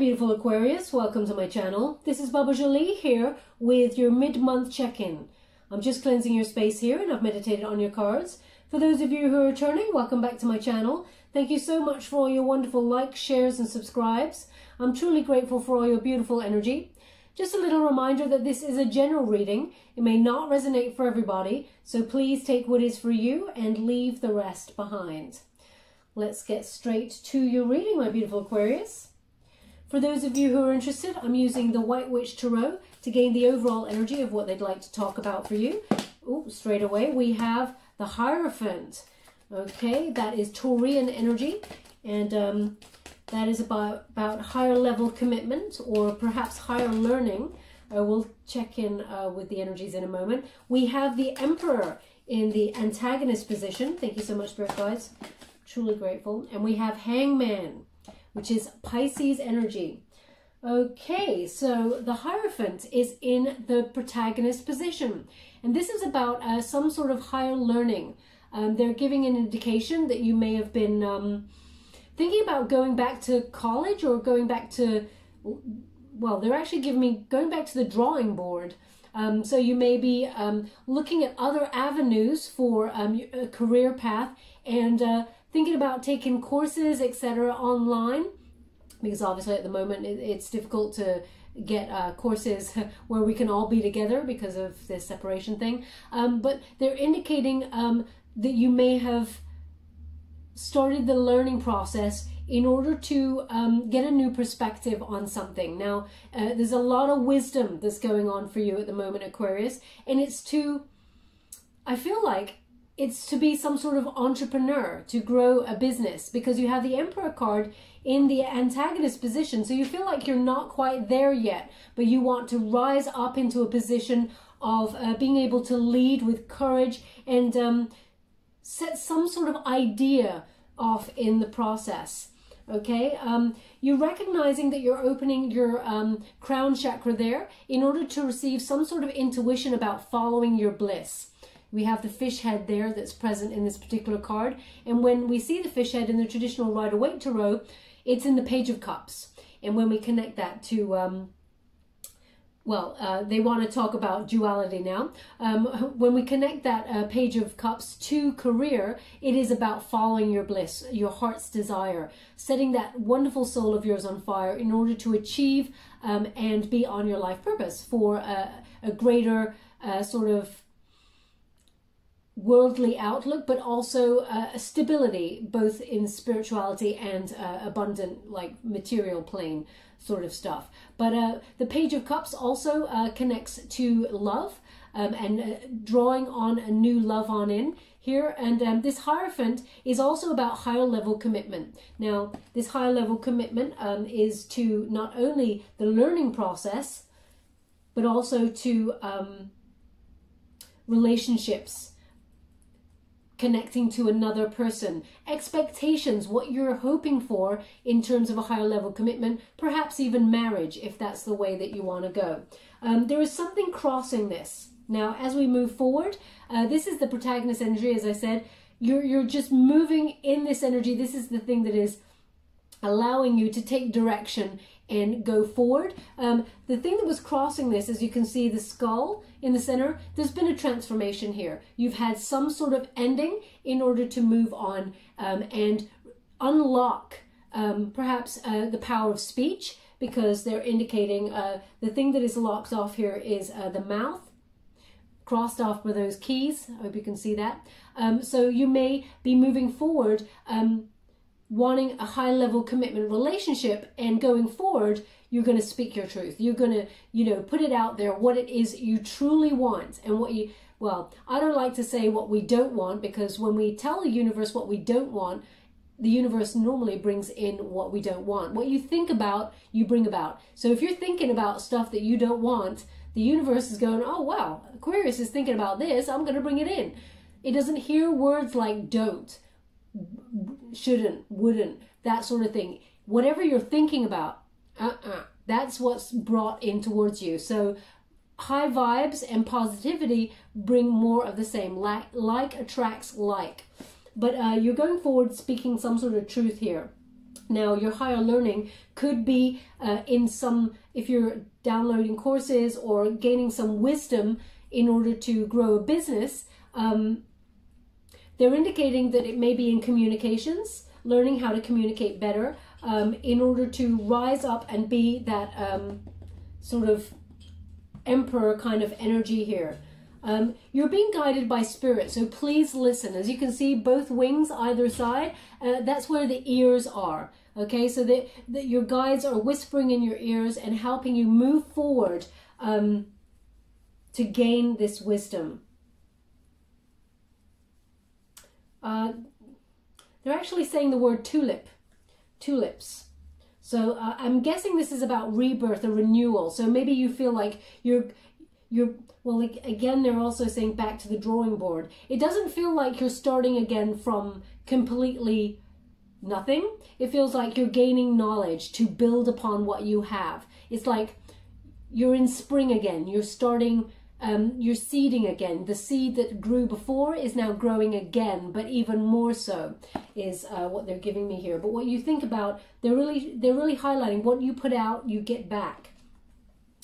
beautiful Aquarius, welcome to my channel. This is Baba Jolie here with your mid-month check-in. I'm just cleansing your space here and I've meditated on your cards. For those of you who are returning, welcome back to my channel. Thank you so much for all your wonderful likes, shares and subscribes. I'm truly grateful for all your beautiful energy. Just a little reminder that this is a general reading. It may not resonate for everybody, so please take what is for you and leave the rest behind. Let's get straight to your reading, my beautiful Aquarius. For those of you who are interested, I'm using the White Witch Tarot to gain the overall energy of what they'd like to talk about for you. Oh, straight away we have the Hierophant. Okay, that is Taurian energy, and that is about higher level commitment or perhaps higher learning. We'll check in with the energies in a moment. We have the Emperor in the antagonist position. Thank you so much, Spirit Guides. Truly grateful. And we have Hangman, which is Pisces energy. Okay, so the Hierophant is in the protagonist position. And this is about some sort of higher learning. They're giving an indication that you may have been thinking about going back to college or going back to, well, they're actually giving me going back to the drawing board. So you may be looking at other avenues for a career path and thinking about taking courses, etc. online, because obviously at the moment it's difficult to get courses where we can all be together because of this separation thing. But they're indicating that you may have started the learning process in order to get a new perspective on something. Now, there's a lot of wisdom that's going on for you at the moment, Aquarius, and it's to, I feel like, it's to be some sort of entrepreneur, to grow a business, because you have the Emperor card in the antagonist position. So you feel like you're not quite there yet, but you want to rise up into a position of being able to lead with courage and set some sort of idea off in the process. Okay, you're recognizing that you're opening your crown chakra there in order to receive some sort of intuition about following your bliss. We have the fish head there that's present in this particular card. And when we see the fish head in the traditional Rider-Waite Tarot, it's in the Page of Cups. And when we connect that to, they want to talk about duality now. When we connect that Page of Cups to career, it is about following your bliss, your heart's desire, setting that wonderful soul of yours on fire in order to achieve and be on your life purpose for a greater sort of worldly outlook, but also a stability both in spirituality and abundant, like, material plane sort of stuff. But the Page of Cups also connects to love and drawing on a new love on in here. And this Hierophant is also about higher level commitment. Now, this higher level commitment is to not only the learning process, but also to relationships, connecting to another person, expectations, what you're hoping for in terms of a higher level commitment, perhaps even marriage, if that's the way that you want to go. There is something crossing this. Now, as we move forward, this is the protagonist energy, as I said. You're just moving in this energy. This is the thing that is allowing you to take direction and go forward. The thing that was crossing this, as you can see, the skull in the center, there's been a transformation here. You've had some sort of ending in order to move on and unlock perhaps the power of speech, because they're indicating the thing that is locked off here is the mouth, crossed off by those keys. I hope you can see that. So you may be moving forward wanting a high level commitment relationship, and going forward you're going to speak your truth. You're going to, you know, put it out there, what it is you truly want, and what you, well, I don't like to say what we don't want, because when we tell the universe what we don't want, the universe normally brings in what we don't want. What you think about, you bring about. So if you're thinking about stuff that you don't want, the universe is going, oh wow, Aquarius is thinking about this, I'm going to bring it in. It doesn't hear words like don't, shouldn't, wouldn't, that sort of thing. Whatever you're thinking about, that's what's brought in towards you. So high vibes and positivity bring more of the same. Like attracts like. But you're going forward speaking some sort of truth here. Now, your higher learning could be in some, if you're downloading courses or gaining some wisdom in order to grow a business, they're indicating that it may be in communications, learning how to communicate better, in order to rise up and be that sort of emperor kind of energy here. You're being guided by spirit, so please listen. As you can see, both wings either side, that's where the ears are. Okay, so that your guides are whispering in your ears and helping you move forward to gain this wisdom. They're actually saying the word tulip, tulips. So I'm guessing this is about rebirth or renewal. So maybe you feel like you're well, again, they're also saying back to the drawing board. It doesn't feel like you're starting again from completely nothing. It feels like you're gaining knowledge to build upon what you have. It's like you're in spring again. You're starting, you're seeding again. The seed that grew before is now growing again, but even more so is what they're giving me here. But what you think about, they're really highlighting what you put out, you get back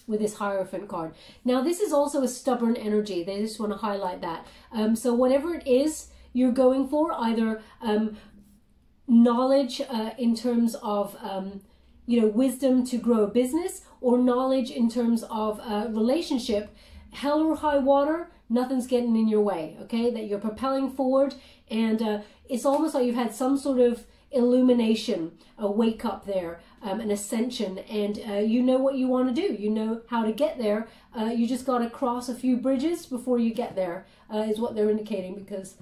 with this Hierophant card. Now, this is also a stubborn energy. They just want to highlight that. So whatever it is you're going for, either knowledge in terms of you know, wisdom to grow a business, or knowledge in terms of relationship, hell or high water, nothing's getting in your way. Okay, that you're propelling forward, and it's almost like you've had some sort of illumination, a wake up there, an ascension, and you know what you want to do. You know how to get there. You just got to cross a few bridges before you get there, is what they're indicating. Because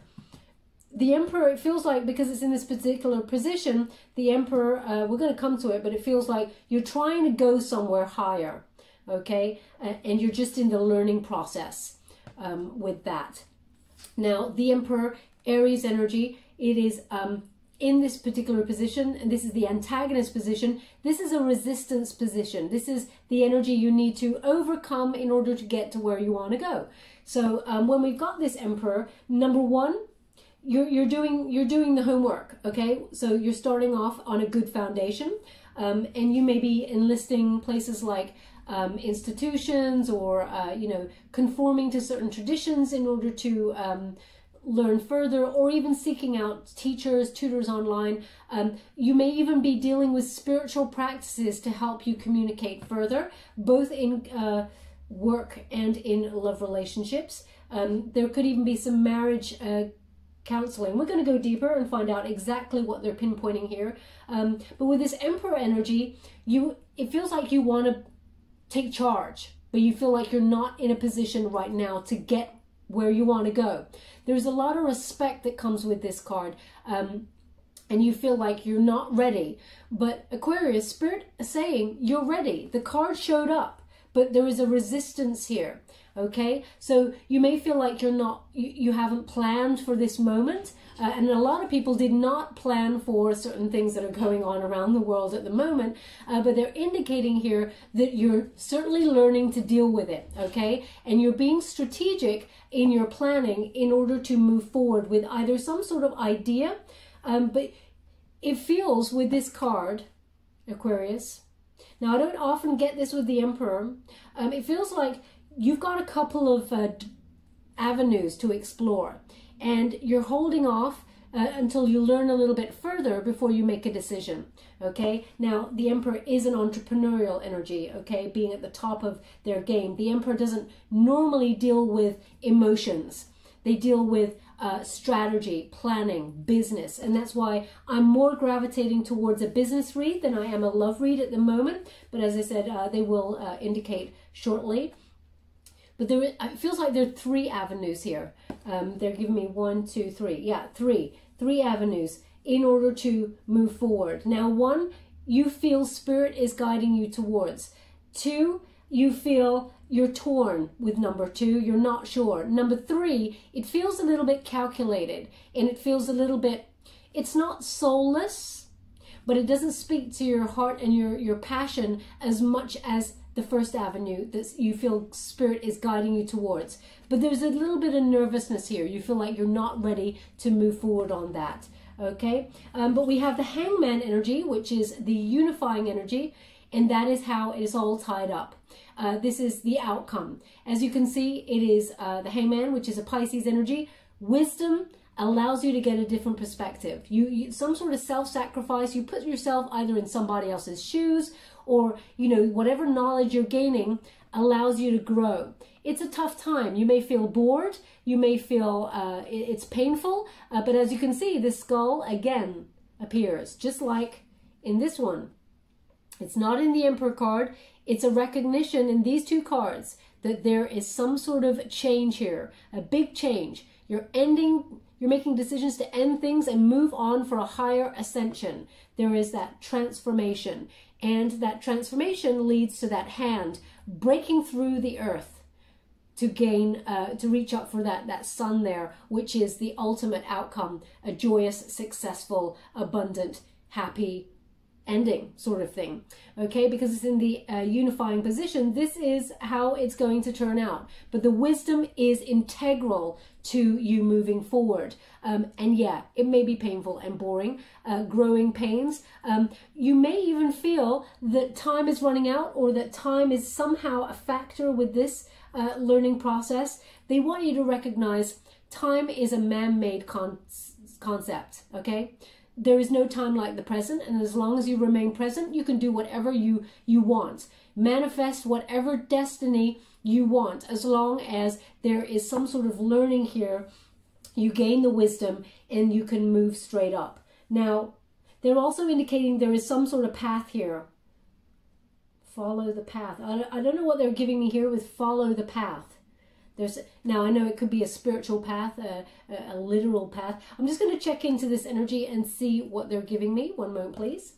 the Emperor, it feels like, because it's in this particular position, the Emperor, we're going to come to it, but it feels like you're trying to go somewhere higher, okay? And you're just in the learning process with that. Now, the Emperor, Aries energy, it is in this particular position, and this is the antagonist position. This is a resistance position. This is the energy you need to overcome in order to get to where you want to go. So when we've got this Emperor, number one, you're doing the homework, okay? So you're starting off on a good foundation, and you may be enlisting places like institutions, or you know, conforming to certain traditions in order to learn further, or even seeking out teachers, tutors online. You may even be dealing with spiritual practices to help you communicate further, both in work and in love relationships. There could even be some marriage counseling. We're going to go deeper and find out exactly what they're pinpointing here. But with this Emperor energy, it feels like you want to take charge, but you feel like you're not in a position right now to get where you want to go. There's a lot of respect that comes with this card, and you feel like you're not ready. But Aquarius, Spirit is saying you're ready. The card showed up, but there is a resistance here. Okay, so you may feel like you haven't planned for this moment, and a lot of people did not plan for certain things that are going on around the world at the moment, but they're indicating here that you're certainly learning to deal with it, okay, and you're being strategic in your planning in order to move forward with either some sort of idea, but it feels with this card, Aquarius, now I don't often get this with the Emperor, it feels like you've got a couple of avenues to explore, and you're holding off until you learn a little bit further before you make a decision, okay? Now, the Emperor is an entrepreneurial energy, okay, being at the top of their game. The Emperor doesn't normally deal with emotions. They deal with strategy, planning, business, and that's why I'm more gravitating towards a business read than I am a love read at the moment, but as I said, they will indicate shortly. But it feels like there are three avenues here. They're giving me 1, 2, 3. Yeah, three avenues in order to move forward. Now, 1, you feel Spirit is guiding you towards. 2, you feel you're torn with number 2. You're not sure. Number 3, it feels a little bit calculated, and it feels a little bit, it's not soulless, but it doesn't speak to your heart and your passion as much as the first avenue that you feel Spirit is guiding you towards. But there's a little bit of nervousness here. You feel like you're not ready to move forward on that. Okay, but we have the Hangman energy, which is the unifying energy, and that is how it is all tied up. This is the outcome. As you can see, it is the Hangman, which is a Pisces energy. Wisdom allows you to get a different perspective. You some sort of self-sacrifice. You put yourself either in somebody else's shoes, or, you know, whatever knowledge you're gaining allows you to grow. It's a tough time. You may feel bored. You may feel it's painful. But as you can see, this skull again appears, just like in this one. It's not in the Emperor card. It's a recognition in these two cards that there is some sort of change here, a big change. You're making decisions to end things and move on for a higher ascension. There is that transformation, and that transformation leads to that hand breaking through the earth to gain, to reach up for that sun there, which is the ultimate outcome, a joyous, successful, abundant, happy ending sort of thing. Okay, because it's in the unifying position, this is how it's going to turn out. But the wisdom is integral to you moving forward. And yeah, it may be painful and boring, growing pains. You may even feel that time is running out, or that time is somehow a factor with this learning process. They want you to recognize time is a man-made concept, okay? There is no time like the present, and as long as you remain present, you can do whatever you want. Manifest whatever destiny you want, as long as there is some sort of learning here. You gain the wisdom and you can move straight up. Now, they're also indicating there is some sort of path here. Follow the path. I don't know what they're giving me here with follow the path. Now, I know it could be a spiritual path, a literal path. I'm just going to check into this energy and see what they're giving me. One moment, please.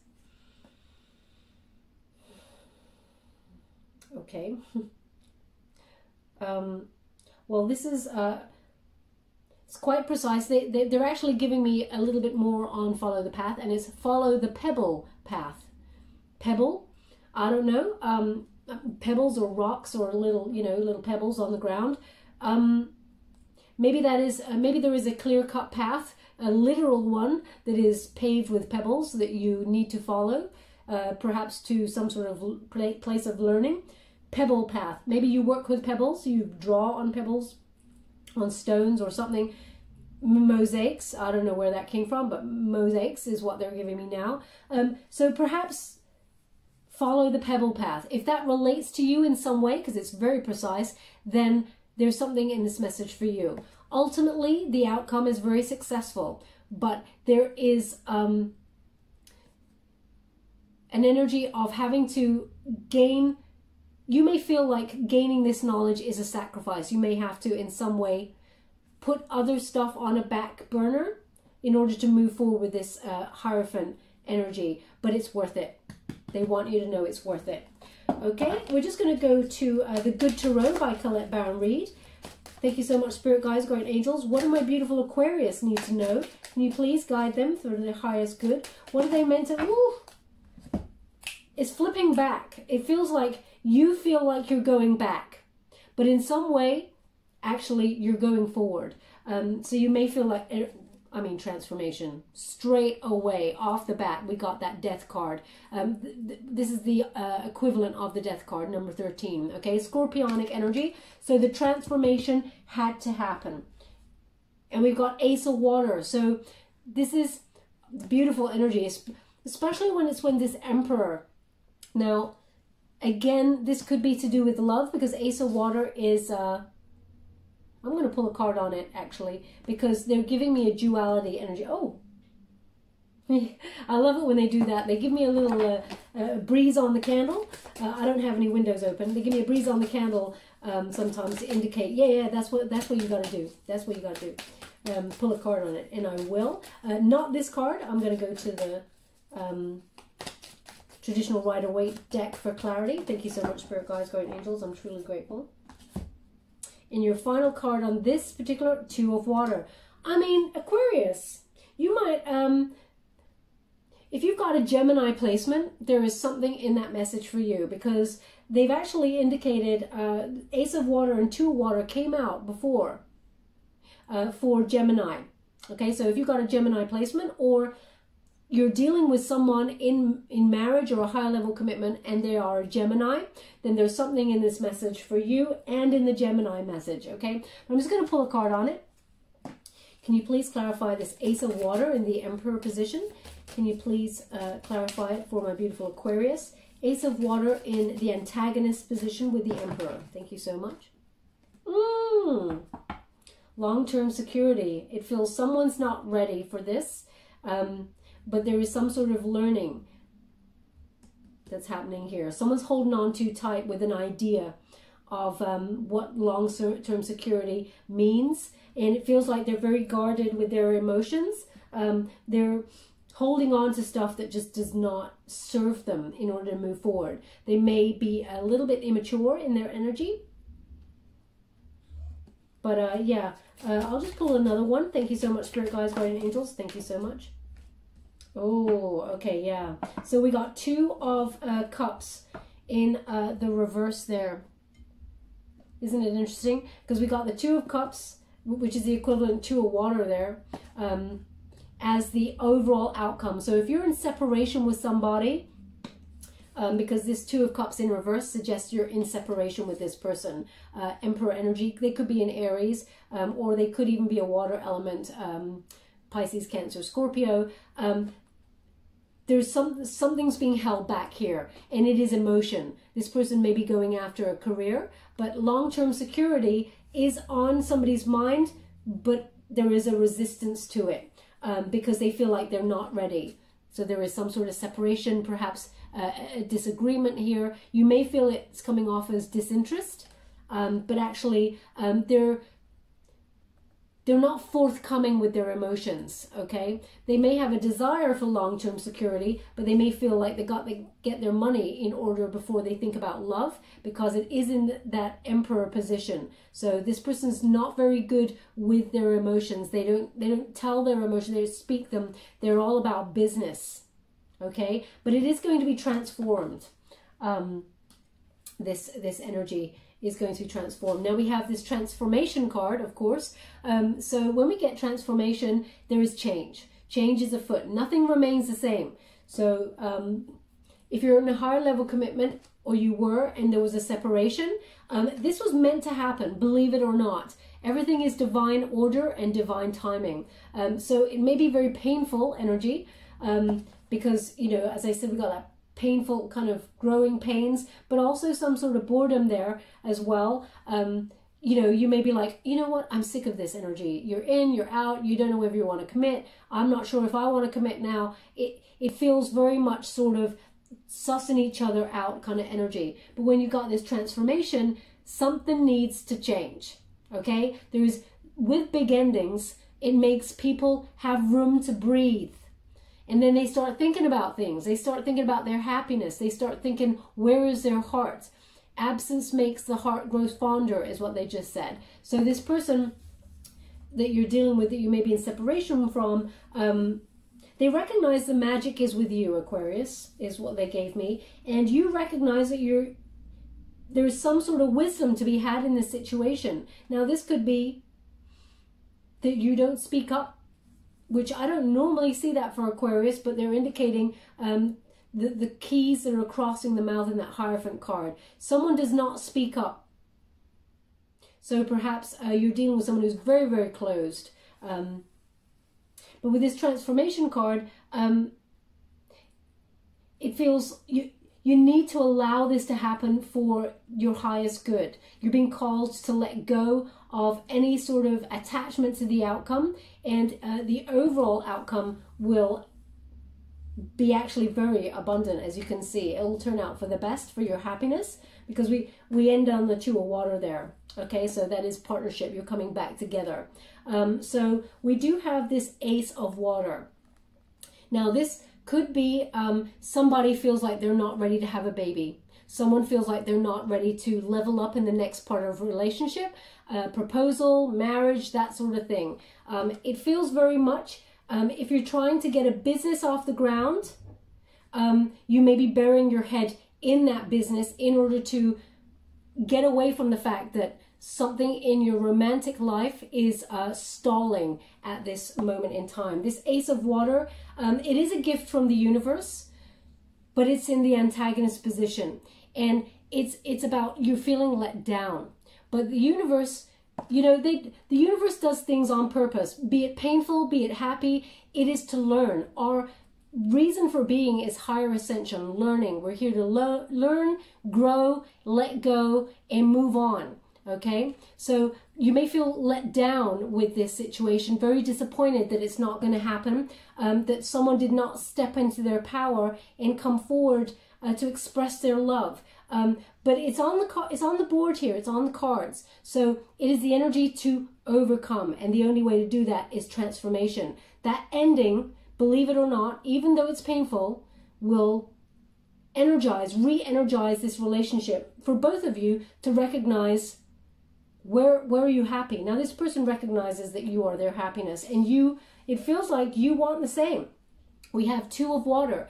Okay. Well, this is it's quite precise. They're actually giving me a little bit more on follow the path, and it's follow the pebble path. Pebble? I don't know. Pebbles or rocks or little pebbles on the ground. Maybe that is maybe there is a clear-cut path, a literal one that is paved with pebbles that you need to follow, perhaps to some sort of place of learning. Pebble path. Maybe you work with pebbles, you draw on pebbles, on stones or something. Mosaics. I don't know where that came from, but mosaics is what they're giving me now. So perhaps follow the pebble path. If that relates to you in some way, because it's very precise, then there's something in this message for you. Ultimately, the outcome is very successful, but there is an energy of having to gain. You may feel like gaining this knowledge is a sacrifice. You may have to, in some way, put other stuff on a back burner in order to move forward with this Hierophant energy, but it's worth it. They want you to know it's worth it. Okay, we're just going to go to The Good Tarot by Colette Baron Reid. Thank you so much, Spirit Guides, Guardian Angels. What do my beautiful Aquarius need to know? Can you please guide them for their highest good? What are they meant to... Ooh, it's flipping back. It feels like you feel like you're going back, but in some way, actually, you're going forward. So you may feel like... transformation. Straight away, off the bat, we got that Death card. This is the equivalent of the Death card, number 13. Okay, Scorpionic energy. So the transformation had to happen. And we've got Ace of Water. So this is beautiful energy, especially when this Emperor. Now, again, this could be to do with love, because Ace of Water is... I'm going to pull a card on it, actually, because they're giving me a duality energy. Oh, I love it when they do that. They give me a little breeze on the candle. I don't have any windows open. They give me a breeze on the candle sometimes to indicate, yeah, that's what you got to do. That's what you got to do. Pull a card on it, and I will. Not this card. I'm going to go to the traditional Rider-Waite deck for clarity. Thank you so much, Spirit Guides, Guardian Angels. I'm truly grateful. In your final card on this particular, Two of Water. Aquarius, you might, if you've got a Gemini placement, there is something in that message for you, because they've actually indicated Ace of Water and Two of Water came out before for Gemini. Okay, so if you've got a Gemini placement, or you're dealing with someone in marriage or a higher level commitment and they are a Gemini, then there's something in this message for you and in the Gemini message, okay? I'm just going to pull a card on it. Can you please clarify this Ace of Water in the Emperor position? Can you please clarify it for my beautiful Aquarius? Ace of Water in the antagonist position with the Emperor. Thank you so much. Long-term security. It feels someone's not ready for this. But there is some sort of learning that's happening here. Someone's holding on too tight with an idea of what long-term security means. And it feels like they're very guarded with their emotions. They're holding on to stuff that just does not serve them in order to move forward. They may be a little bit immature in their energy. But yeah, I'll just pull another one. Thank you so much, Spirit Guides, Guardian Angels. Thank you so much. Oh, okay, yeah. So we got Two of Cups in the reverse there. Isn't it interesting? Because we got the Two of Cups, which is the equivalent to a water there, as the overall outcome. So if you're in separation with somebody, because this Two of Cups in reverse suggests you're in separation with this person. Emperor energy, they could be in Aries, or they could even be a water element, Pisces, Cancer, Scorpio. There's something's being held back here, and it is emotion. This person may be going after a career, but long-term security is on somebody's mind, but there is a resistance to it because they feel like they're not ready. So there is some sort of separation, perhaps a disagreement here. You may feel it's coming off as disinterest, but actually they're not forthcoming with their emotions, okay? They may have a desire for long-term security, but they may feel like they got to get their money in order before they think about love, because it is in that Emperor position. So this person's not very good with their emotions. They don't tell their emotions, they don't speak them. They're all about business, okay? But it is going to be transformed. This energy is going to transform. Now we have this transformation card, of course. So when we get transformation, there is change. Change is afoot. Nothing remains the same. So if you're in a higher level commitment, or you were, and there was a separation, this was meant to happen, believe it or not. Everything is divine order and divine timing. So it may be very painful energy, because, you know, as I said, we got that painful kind of growing pains, but also some sort of boredom there as well. You know, you may be like, you know what, I'm sick of this energy. You're in, you're out, you don't know whether you want to commit. I'm not sure if I want to commit now. It feels very much sort of sussing each other out kind of energy. But when you got this transformation, something needs to change, okay? With big endings, it makes people have room to breathe. And then they start thinking about things. They start thinking about their happiness. They start thinking, where is their heart? Absence makes the heart grow fonder, is what they just said. So this person that you're dealing with, that you may be in separation from, they recognize the magic is with you, Aquarius, is what they gave me. And you recognize that there's some sort of wisdom to be had in this situation. Now, this could be that you don't speak up, which I don't normally see that for Aquarius, but they're indicating the keys that are crossing the mouth in that Hierophant card. Someone does not speak up. So perhaps you're dealing with someone who's very, very closed. But with this transformation card, it feels you need to allow this to happen for your highest good. You're being called to let go of any sort of attachment to the outcome, and the overall outcome will be actually very abundant. As you can see, it will turn out for the best, for your happiness, because we end on the Two of Water there. Okay, so that is partnership. You're coming back together. So we do have this Ace of Water. Now this could be somebody feels like they're not ready to have a baby. Someone feels like they're not ready to level up in the next part of a relationship, proposal, marriage, that sort of thing. It feels very much, if you're trying to get a business off the ground, you may be burying your head in that business in order to get away from the fact that something in your romantic life is stalling at this moment in time. This Ace of Water, it is a gift from the universe, but it's in the antagonist position. And it's about you're feeling let down. But the universe, you know, the universe does things on purpose, be it painful, be it happy. It is to learn. Our reason for being is higher ascension, learning. We're here to learn, grow, let go, and move on. Okay, so you may feel let down with this situation, very disappointed that it's not going to happen, that someone did not step into their power and come forward to express their love. But it's on the board here. It's on the cards. So it is the energy to overcome, and the only way to do that is transformation. That ending, believe it or not, even though it's painful, will energize, re-energize this relationship for both of you to recognize where are you happy. Now this person recognizes that you are their happiness, and it feels like you want the same. We have Two of Water.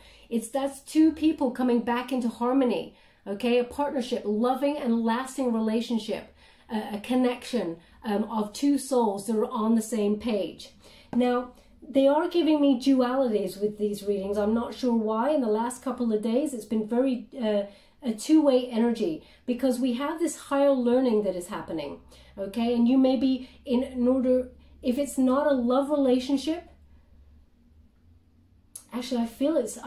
That's two people coming back into harmony. Okay, a partnership, loving and lasting relationship, a connection of two souls that are on the same page. Now, they are giving me dualities with these readings. I'm not sure why. In the last couple of days, it's been very a two-way energy, because we have this higher learning that is happening. Okay, and you may be in order, if it's not a love relationship, actually, I feel it's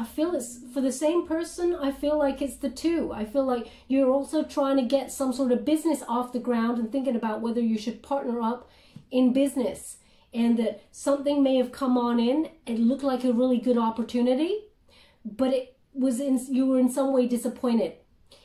for the same person. I feel like it's the two. I feel like you're also trying to get some sort of business off the ground and thinking about whether you should partner up in business, and that something may have come on in. It looked like a really good opportunity, but you were in some way disappointed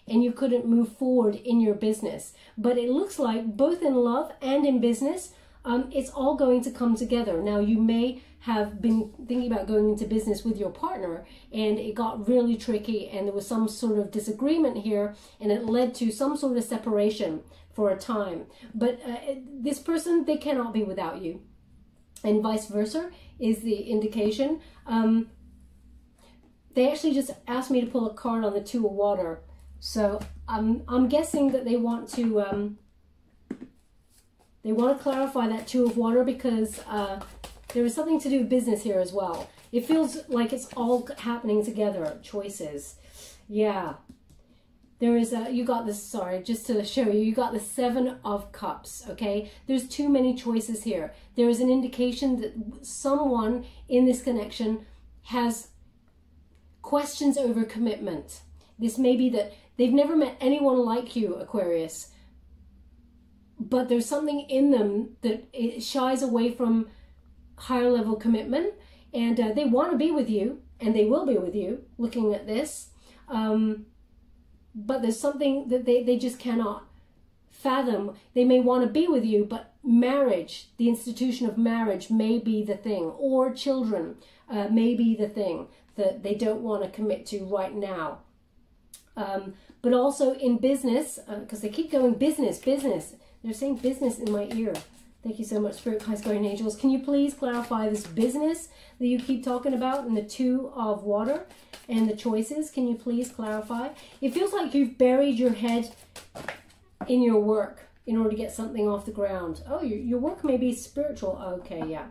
and you couldn't move forward in your business. But it looks like both in love and in business, it's all going to come together. Now, you may have been thinking about going into business with your partner, and it got really tricky, and there was some sort of disagreement here, and it led to some sort of separation for a time. But this person, they cannot be without you, and vice versa is the indication. They actually just asked me to pull a card on the Two of Water, so I'm guessing that they want to clarify that Two of Water, because there is something to do with business here as well. It feels like it's all happening together. Choices. Yeah. There is you got this, sorry, just to show you, you got the Seven of Cups, okay? There's too many choices here. There is an indication that someone in this connection has questions over commitment. This may be that they've never met anyone like you, Aquarius, but there's something in them that it shies away from higher level commitment, and they want to be with you, and they will be with you, looking at this, but there's something that they just cannot fathom. They may want to be with you, but marriage, the institution of marriage, may be the thing, or children may be the thing that they don't want to commit to right now. But also in business, because they keep going business. They're saying business in my ear. Thank you so much, Spirit Guides, Guardian Angels. Can you please clarify this business that you keep talking about in the Two of Water and the choices? Can you please clarify? It feels like you've buried your head in your work in order to get something off the ground. Oh, your work may be spiritual. Okay, yeah.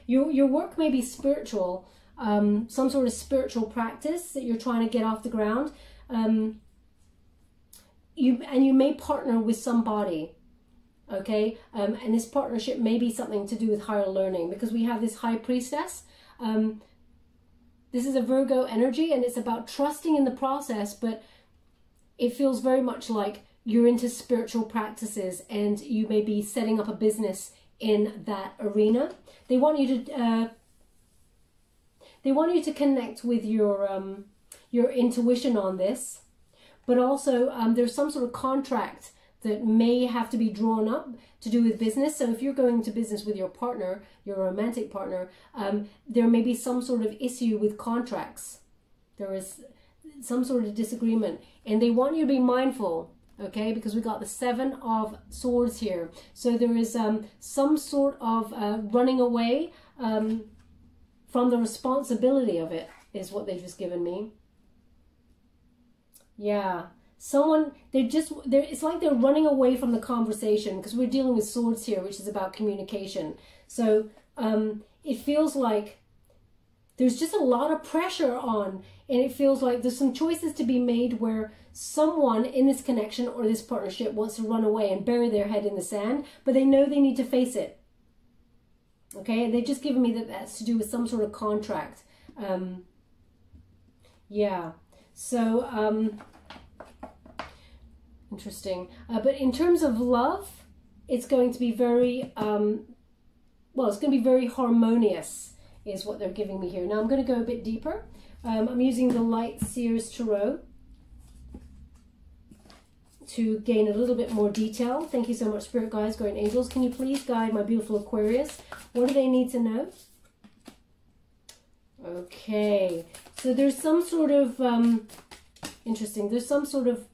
Your work may be spiritual, some sort of spiritual practice that you're trying to get off the ground. You may partner with somebody. Okay, and this partnership may be something to do with higher learning, because we have this High Priestess. This is a Virgo energy, and it's about trusting in the process, but it feels very much like you're into spiritual practices, and you may be setting up a business in that arena. They want you to connect with your intuition on this, but also there's some sort of contract that may have to be drawn up to do with business. So if you're going to business with your partner, your romantic partner, there may be some sort of issue with contracts. There is some sort of disagreement, and they want you to be mindful, okay? Because we got the Seven of Swords here. So there is some sort of running away from the responsibility of it, is what they've just given me. Yeah. it's like they're running away from the conversation, because we're dealing with swords here, which is about communication. So it feels like there's just a lot of pressure on, and it feels like there's some choices to be made where someone in this connection or this partnership wants to run away and bury their head in the sand, but they know they need to face it. Okay, and they've just given me that that's to do with some sort of contract. Yeah, so interesting. But in terms of love, it's going to be very, well, it's going to be very harmonious, is what they're giving me here. Now I'm going to go a bit deeper. I'm using the Light Seers Tarot to gain a little bit more detail. Thank you so much, Spirit Guides, Guardian Angels. Can you please guide my beautiful Aquarius? What do they need to know? Okay, so there's some sort of, interesting, there's some sort of,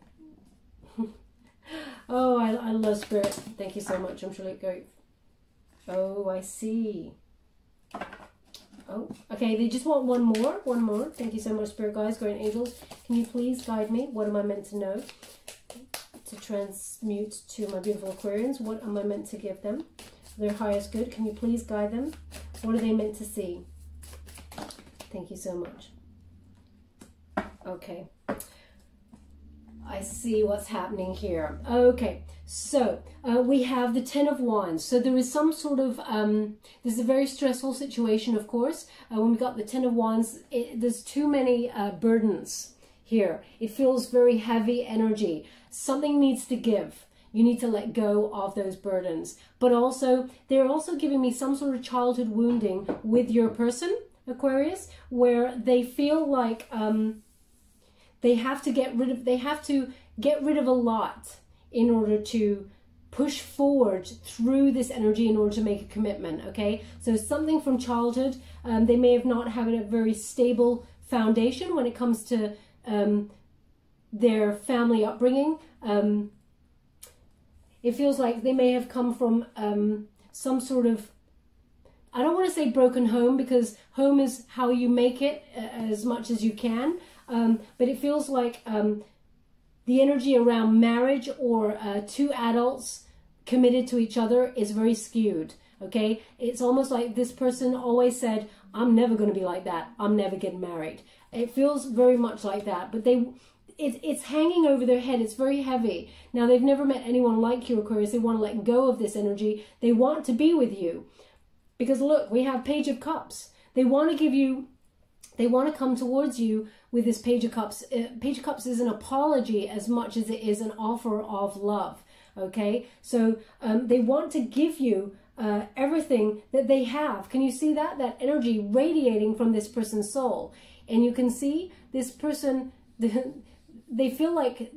oh, I love Spirit. Thank you so much. I'm sure it goes. Oh, I see. Oh, okay, they just want one more. Thank you so much, Spirit Guides, Guardian Angels. Can you please guide me? What am I meant to know? To transmute to my beautiful Aquarians. What am I meant to give them? Their highest good. Can you please guide them? What are they meant to see? Thank you so much. Okay. I see what's happening here. Okay, so we have the Ten of Wands. So there is some sort of, this is a very stressful situation, of course. When we got the Ten of Wands, there's too many burdens here. It feels very heavy energy. Something needs to give. You need to let go of those burdens. But also, they're also giving me some sort of childhood wounding with your person, Aquarius, where they feel like they have to get rid of a lot in order to push forward through this energy in order to make a commitment. Okay, so something from childhood. They may have not had a very stable foundation when it comes to their family upbringing. It feels like they may have come from some sort of, I don't want to say broken home, because home is how you make it as much as you can. But it feels like the energy around marriage or two adults committed to each other is very skewed. Okay, it's almost like this person always said, I'm never going to be like that. I'm never getting married. It feels very much like that, but it's hanging over their head. It's very heavy. Now, they've never met anyone like you, Aquarius. They want to let go of this energy. They want to be with you. Because look, we have Page of Cups. They want to give you, they want to come towards you with this Page of Cups. Page of Cups is an apology as much as it is an offer of love. Okay, so they want to give you everything that they have. Can you see that? That energy radiating from this person's soul. And you can see this person, they feel like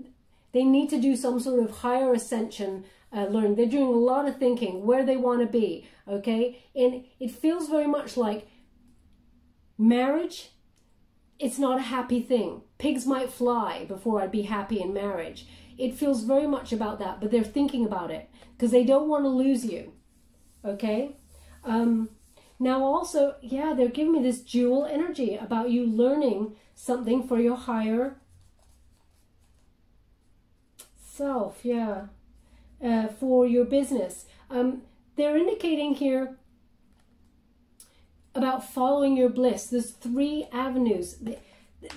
they need to do some sort of higher ascension learning. They're doing a lot of thinking, where they want to be, okay? And it feels very much like marriage, it's not a happy thing. Pigs might fly before I'd be happy in marriage. It feels very much about that, but they're thinking about it because they don't want to lose you, okay? Now also, yeah, they're giving me this dual energy about you learning something for your higher self, yeah, for your business. They're indicating here about following your bliss. There's 3 avenues.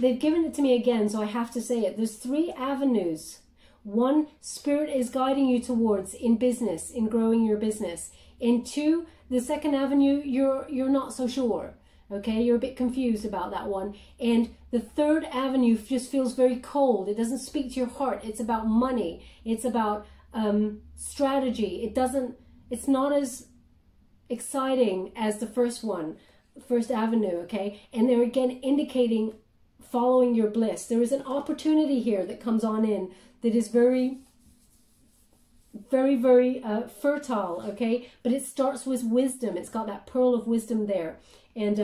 They've given it to me again, so I have to say it. There's 3 avenues. 1, Spirit is guiding you towards in business, in growing your business. And 2, the second avenue, you're not so sure. Okay, you're a bit confused about that one. And the 3rd avenue just feels very cold. It doesn't speak to your heart. It's about money. It's about strategy. It's not as exciting as the first avenue, okay? And they're again indicating following your bliss. There is an opportunity here that comes on in that is very, very, very fertile, okay? But it starts with wisdom. It's got that pearl of wisdom there. And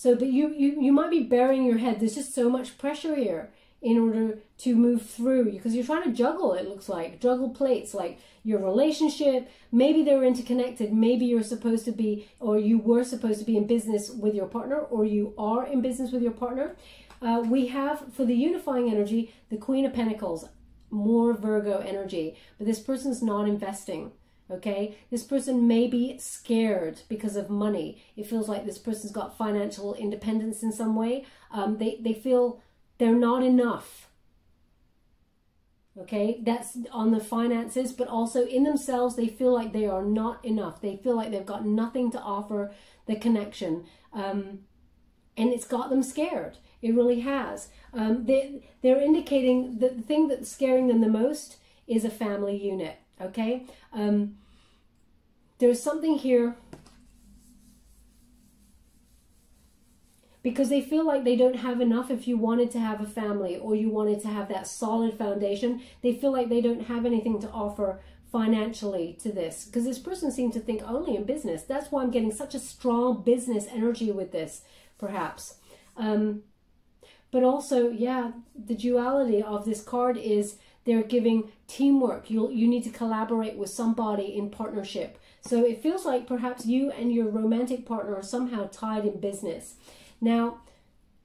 but you might be burying your head. There's just so much pressure here in order to move through, because you're trying to juggle, it looks like, juggle plates, like your relationship. Maybe they're interconnected. Maybe you're supposed to be, or you were supposed to be in business with your partner, or you are in business with your partner. We have, for the unifying energy, the Queen of Pentacles, more Virgo energy, but this person's not investing. Okay, this person may be scared because of money. It feels like this person's got financial independence in some way. They feel they're not enough. Okay, that's on the finances, but also in themselves, they feel like they are not enough. They feel like they've got nothing to offer the connection. And it's got them scared. It really has. They're indicating that the thing that's scaring them the most is a family unit. Okay, there's something here because they feel like they don't have enough. If you wanted to have a family or you wanted to have that solid foundation, they feel like they don't have anything to offer financially to this, because this person seems to think only in business. That's why I'm getting such a strong business energy with this, perhaps. But also, yeah, the duality of this card is they're giving teamwork. You need to collaborate with somebody in partnership. So it feels like perhaps you and your romantic partner are somehow tied in business. Now,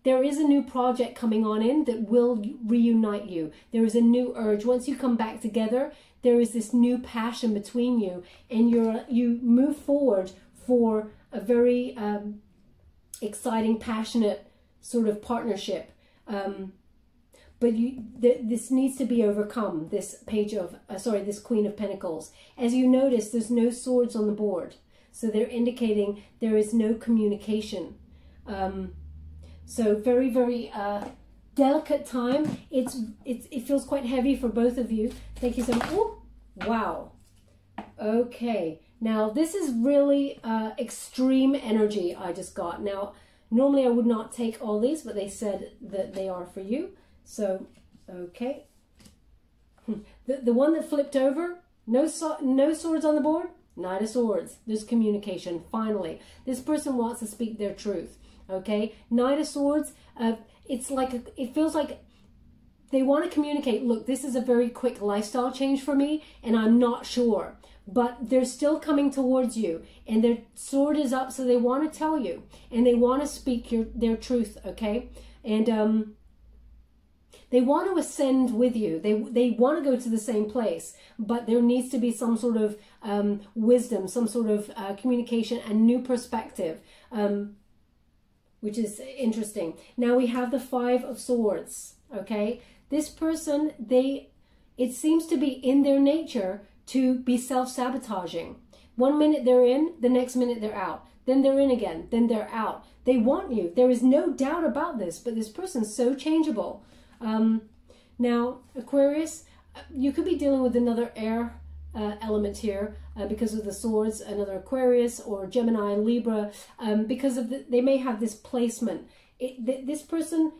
there is a new project coming on in that will reunite you. There is a new urge. Once you come back together, there is this new passion between you, and you move forward for a very exciting, passionate sort of partnership. But this needs to be overcome, this page of, this Queen of Pentacles. As you notice, there's no swords on the board. So they're indicating there is no communication. So very, very delicate time. It feels quite heavy for both of you. Thank you so much. Oh, wow. Okay. Now, this is really extreme energy I just got. Now, normally I would not take all these, but they said that they are for you. So, okay. The one that flipped over, no swords on the board, Knight of Swords. There's communication, finally. This person wants to speak their truth, okay? Knight of Swords, it feels like they want to communicate. Look, this is a very quick lifestyle change for me, and I'm not sure. But they're still coming towards you, and their sword is up, so they want to tell you, and they want to speak their truth, okay? And they want to ascend with you. They want to go to the same place, but there needs to be some sort of wisdom, some sort of communication and new perspective, which is interesting. Now we have the Five of Swords, okay? This person, it seems to be in their nature to be self-sabotaging. One minute they're in, the next minute they're out. Then they're in again, then they're out. They want you. There is no doubt about this, but this person's so changeable. Now, Aquarius, you could be dealing with another air element here because of the swords, another Aquarius or Gemini, Libra, because of they may have this placement. This person,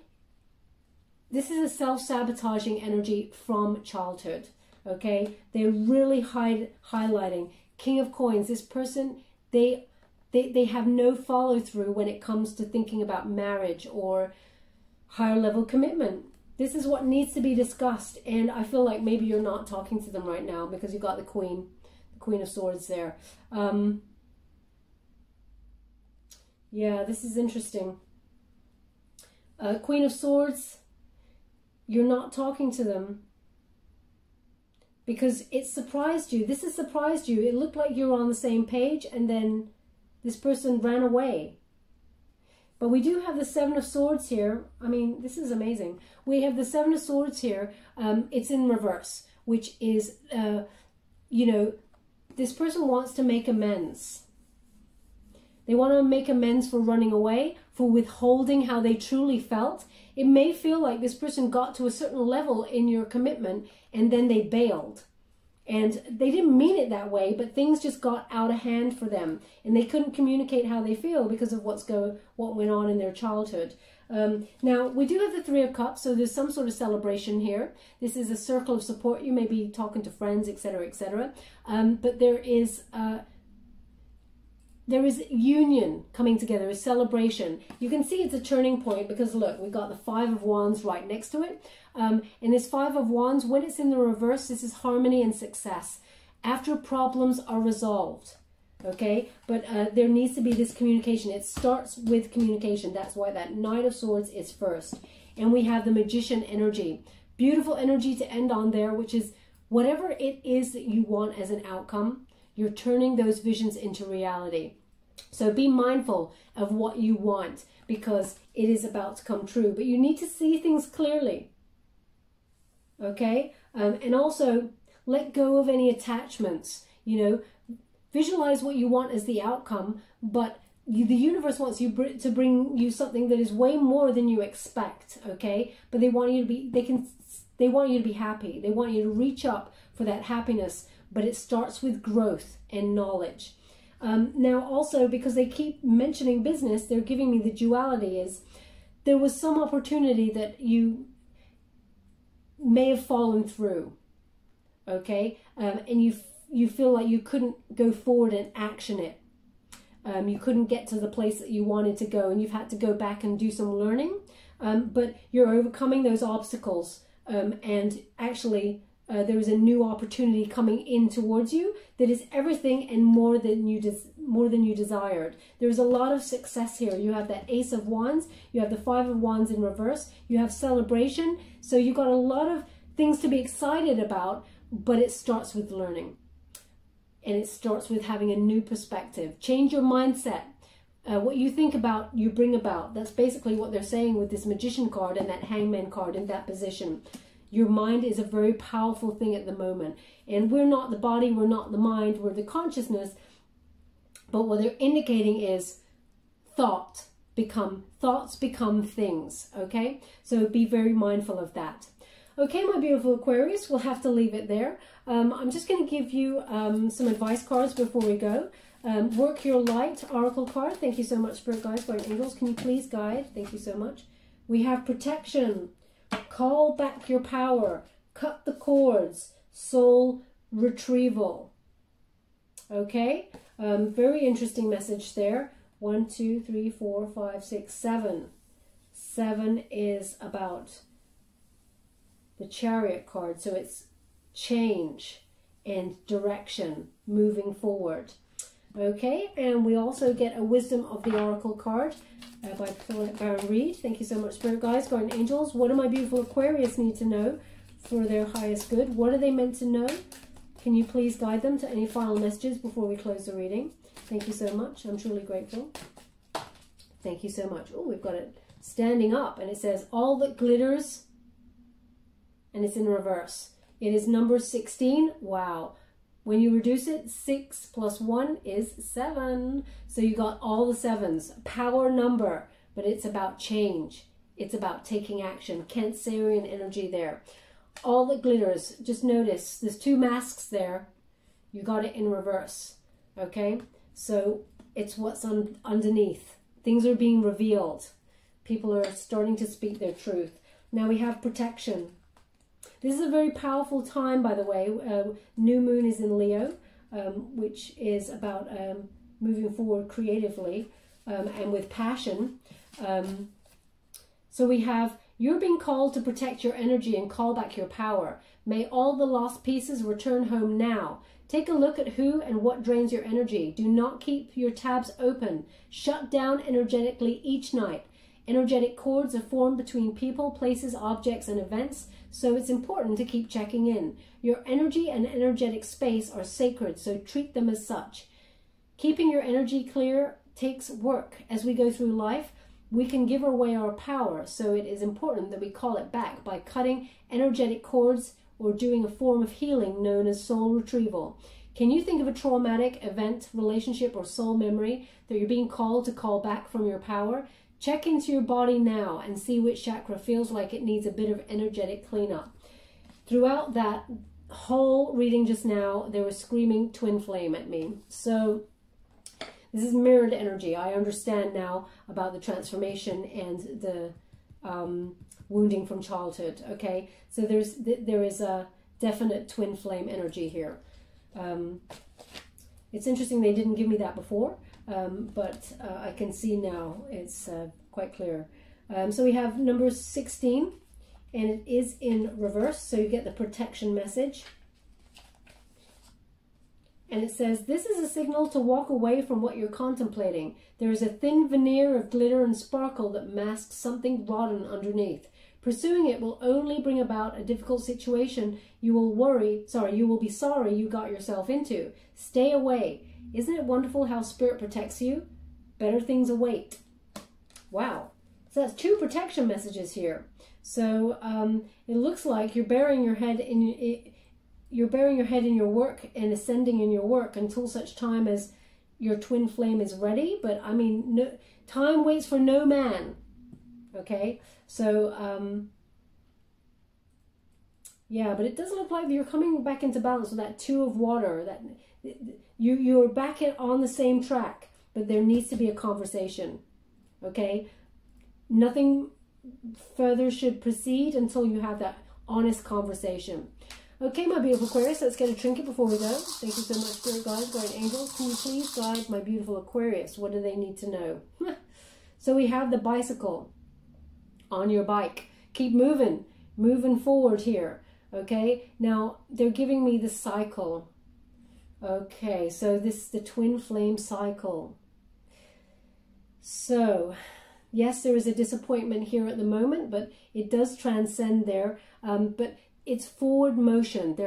this is a self-sabotaging energy from childhood, okay? They're really highlighting. King of Coins, this person, they have no follow-through when it comes to thinking about marriage or higher level commitment. This is what needs to be discussed, and I feel like maybe you're not talking to them right now because you've got the Queen of Swords there. Yeah, this is interesting. Queen of Swords, you're not talking to them because it surprised you. This has surprised you. It looked like you were on the same page, and then this person ran away. But we do have the Seven of Swords here. I mean, this is amazing. We have the Seven of Swords here. It's in reverse, which is, you know, this person wants to make amends. They want to make amends for running away, for withholding how they truly felt. It may feel like this person got to a certain level in your commitment and then they bailed. And they didn't mean it that way, but things just got out of hand for them. And they couldn't communicate how they feel because of what went on in their childhood. Now, we do have the Three of Cups, so there's some sort of celebration here. This is a circle of support. You may be talking to friends, etc., etc. But there is union coming together, a celebration. You can see it's a turning point because, look, we've got the Five of Wands right next to it. And this Five of Wands, when it's in the reverse, this is harmony and success. After problems are resolved, okay? But there needs to be this communication. It starts with communication. That's why that Knight of Swords is first. And we have the Magician energy. Beautiful energy to end on there, which is whatever it is that you want as an outcome, you're turning those visions into reality. So be mindful of what you want, because it is about to come true. But you need to see things clearly. Okay? And also let go of any attachments. You know, visualize what you want as the outcome, but the universe wants you to bring you something that is way more than you expect. Okay? But they want you to be, they want you to be happy. They want you to reach up for that happiness, but it starts with growth and knowledge. Now also, because they keep mentioning business, they're giving me the duality is there was some opportunity that you may have fallen through, okay? And you feel like you couldn't go forward and action it. You couldn't get to the place that you wanted to go, and you've had to go back and do some learning, but you're overcoming those obstacles, and actually there is a new opportunity coming in towards you that is everything and more than you desired. There's a lot of success here. You have that Ace of Wands, you have the Five of Wands in reverse, you have celebration. So you've got a lot of things to be excited about, but it starts with learning. And it starts with having a new perspective. Change your mindset. What you think about, you bring about. That's basically what they're saying with this Magician card and that Hangman card in that position. Your mind is a very powerful thing at the moment. And we're not the body, we're not the mind, we're the consciousness. But what they're indicating is thoughts become things, okay? So be very mindful of that. Okay, my beautiful Aquarius, we'll have to leave it there. I'm just going to give you some advice cards before we go. Work Your Light, Oracle card. Thank you so much, Spirit Guides, Guardian Angels. Can you please guide? Thank you so much. We have Protection. Call back your power, cut the cords, soul retrieval. Okay, very interesting message there. 1, 2, 3, 4, 5, 6, 7. 7 is about the Chariot card, so it's change and direction, moving forward. Okay, and we also get a Wisdom of the Oracle card by Baron Reed. Thank you so much, Spirit Guides, Guardian Angels. What do my beautiful Aquarius need to know for their highest good? What are they meant to know? Can you please guide them to any final messages before we close the reading? Thank you so much. I'm truly grateful. Thank you so much. Oh, we've got it standing up, and it says, all that glitters, and it's in reverse. It is number 16. Wow. When you reduce it, 6 plus 1 is 7. So you got all the 7s. Power number, but it's about change. It's about taking action. Cancerian energy there. All that glitters, just notice there's 2 masks there. You got it in reverse. Okay? So it's what's underneath. Things are being revealed. People are starting to speak their truth. Now we have Protection. This is a very powerful time, by the way. New moon is in Leo, which is about moving forward creatively and with passion. So we have, you're being called to protect your energy and call back your power. May all the lost pieces return home now. Take a look at who and what drains your energy. Do not keep your tabs open. Shut down energetically each night. Energetic cords are formed between people, places, objects, and events, so it's important to keep checking in. Your energy and energetic space are sacred, so treat them as such. Keeping your energy clear takes work. As we go through life, we can give away our power, so it is important that we call it back by cutting energetic cords or doing a form of healing known as soul retrieval. Can you think of a traumatic event, relationship, or soul memory that you're being called to call back from your power? Check into your body now and see which chakra feels like it needs a bit of energetic cleanup. Throughout that whole reading just now, they were screaming twin flame at me. So this is mirrored energy. I understand now about the transformation and the wounding from childhood. Okay, so there is a definite twin flame energy here. It's interesting they didn't give me that before. But I can see now it's quite clear. So we have number 16, and it is in reverse, so you get the protection message. And it says, this is a signal to walk away from what you're contemplating. There is a thin veneer of glitter and sparkle that masks something rotten underneath. Pursuing it will only bring about a difficult situation you will be sorry you got yourself into. Stay away. Isn't it wonderful how Spirit protects you? Better things await. Wow. So that's 2 protection messages here. So it looks like you're burying your head in your work and ascending in your work until such time as your twin flame is ready. But I mean, no, time waits for no man. Okay, so yeah, but it doesn't look like you're coming back into balance with that 2 of water. That you're back on the same track, but there needs to be a conversation. Okay, nothing further should proceed until you have that honest conversation. Okay, my beautiful Aquarius, let's get a trinket before we go. Thank you so much, Spirit Guides, Guardian Angels. Can you please guide my beautiful Aquarius? What do they need to know? So we have the bicycle on your bike. Keep moving forward here. Okay, now they're giving me the cycle. Okay, so this is the twin flame cycle. So, yes, there is a disappointment here at the moment, but it does transcend there. But it's forward motion.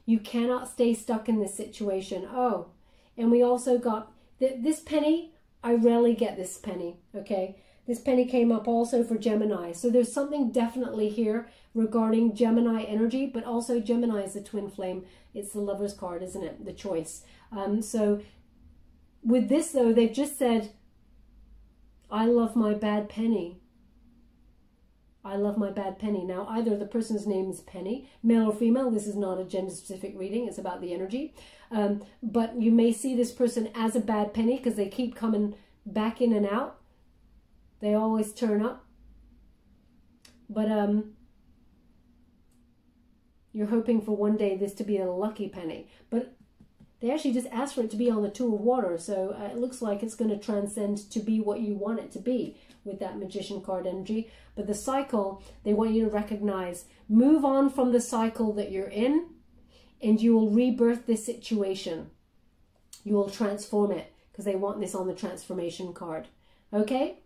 You cannot stay stuck in this situation. Oh, and we also got this penny. I rarely get this penny. Okay, this penny came up also for Gemini. So there's something definitely here regarding Gemini energy, but also Gemini is the twin flame. It's the Lover's card, isn't it? The choice. So with this though, they've just said, I love my bad penny. I love my bad penny. Now, either the person's name is Penny, male or female. This is not a gender-specific reading. It's about the energy. But you may see this person as a bad penny because they keep coming back in and out. They always turn up. But you're hoping for one day this to be a lucky penny. But they actually just asked for it to be on the 2 of water. So it looks like it's going to transcend to be what you want it to be with that Magician card energy. But the cycle, they want you to recognize, move on from the cycle that you're in, and you will rebirth this situation. You will transform it, because they want this on the transformation card. Okay?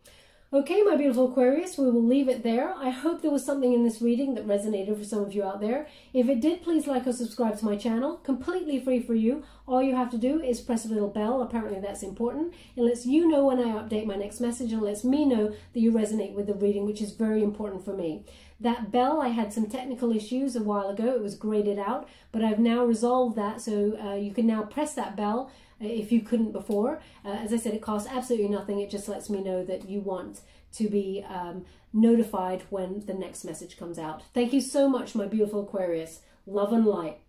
Okay, my beautiful Aquarius, we will leave it there. I hope there was something in this reading that resonated for some of you out there. If it did, please like or subscribe to my channel. Completely free for you. All you have to do is press a little bell. Apparently that's important. It lets you know when I update my next message and lets me know that you resonate with the reading, which is very important for me. That bell, I had some technical issues a while ago. It was graded out, but I've now resolved that, so you can now press that bell if you couldn't before. As I said, it costs absolutely nothing. It just lets me know that you want to be notified when the next message comes out. Thank you so much, my beautiful Aquarius. Love and light.